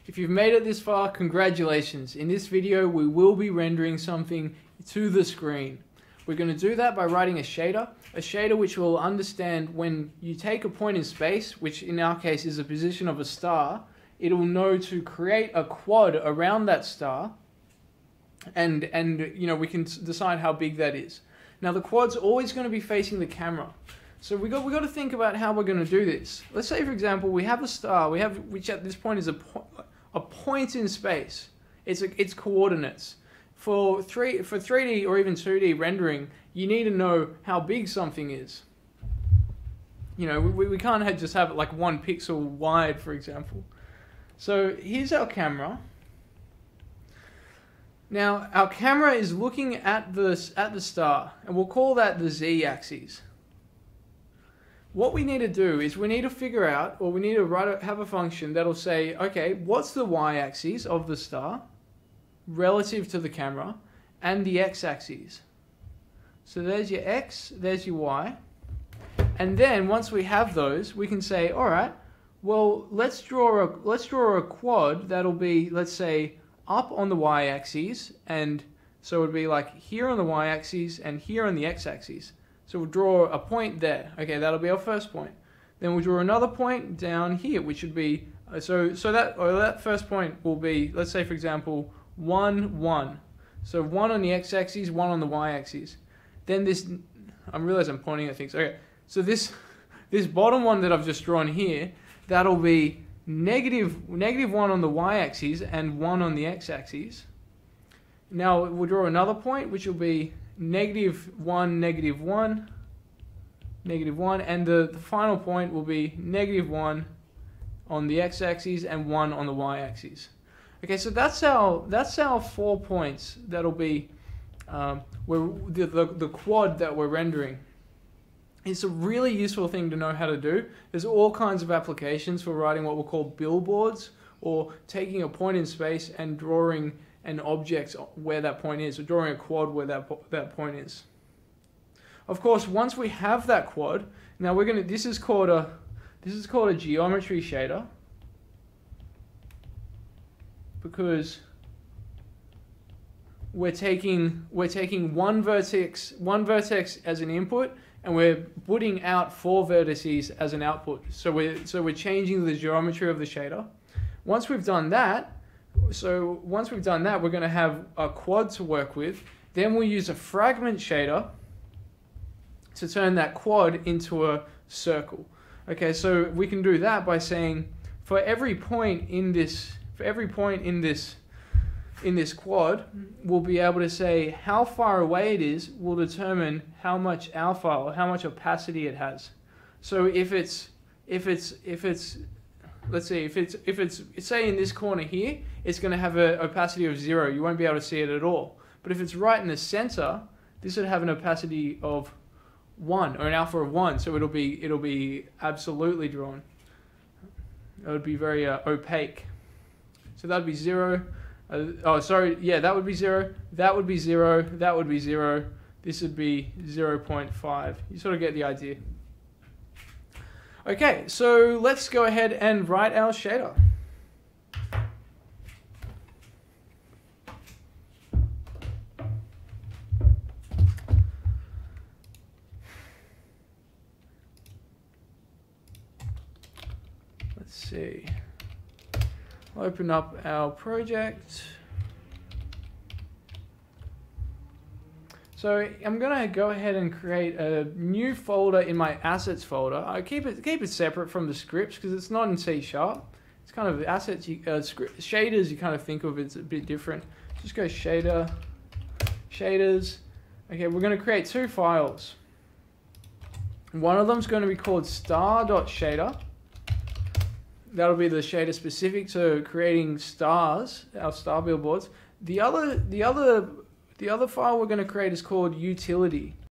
If you've made it this far, congratulations. In this video, we will be rendering something to the screen. We're going to do that by writing a shader which will understand when you take a point in space, which in our case is the position of a star, it will know to create a quad around that star, and you know, we can decide how big that is. Now the quad's always going to be facing the camera. So we got to think about how we're going to do this. Let's say, for example, we have a star, which at this point is a point in space. It's coordinates. For 3D or even 2D rendering, you need to know how big something is. You know, we can't just have it like 1 pixel wide, for example. So here's our camera. Now our camera is looking at the star, and we'll call that the z-axis. What we need to do is we need to figure out, or we need to have a function that'll say, okay, what's the y-axis of the star relative to the camera, and the x-axis. So there's your x, there's your y, and then once we have those, we can say, all right, well, let's draw a quad that'll be, let's say, up on the y-axis, and so it would be like here on the y-axis and here on the x-axis. So we'll draw a point there. Okay, that'll be our first point. Then we'll draw another point down here, which would be that first point will be, let's say for example, 1, 1. So 1 on the x-axis, 1 on the y-axis. Then this, I realize I'm pointing at things. Okay, so this bottom one that I've just drawn here, that'll be negative 1 on the y-axis and 1 on the x-axis. Now we'll draw another point, which will be -1, -1, -1, and the final point will be -1 on the x-axis and 1 on the y-axis. Okay, so that's our 4 points. That'll be the quad that we're rendering. It's a really useful thing to know how to do. There's all kinds of applications for writing what we'll call billboards, or taking a point in space and drawing an object where that point is, or drawing a quad where that point is. Of course, once we have that quad, now this is called a geometry shader, because we're taking one vertex as an input, and we're putting out 4 vertices as an output. So we're changing the geometry of the shader. Once we've done that, we're going to have a quad to work with. Then we'll use a fragment shader to turn that quad into a circle. Okay, so we can do that by saying for every point in this quad, we'll be able to say how far away it is will determine how much alpha, or how much opacity it has. So if it's say in this corner here, it's going to have an opacity of 0. You won't be able to see it at all. But if it's right in the center, this would have an opacity of 1, or an alpha of 1. So it'll be absolutely drawn. It would be very opaque. So that would be 0. That would be 0. That would be 0. That would be 0. This would be 0.5. You sort of get the idea. Okay, so let's go ahead and write our shader. Let's see. I'll open up our project. So I'm gonna go ahead and create a new folder in my assets folder. I keep it separate from the scripts because it's not in C#. It's kind of assets, shaders. You kind of think of it's a bit different. Just go shader, shaders. Okay, we're gonna create 2 files. One of them is going to be called star.shader. That'll be the shader specific to creating stars, our star billboards. The other file we're going to create is called utility.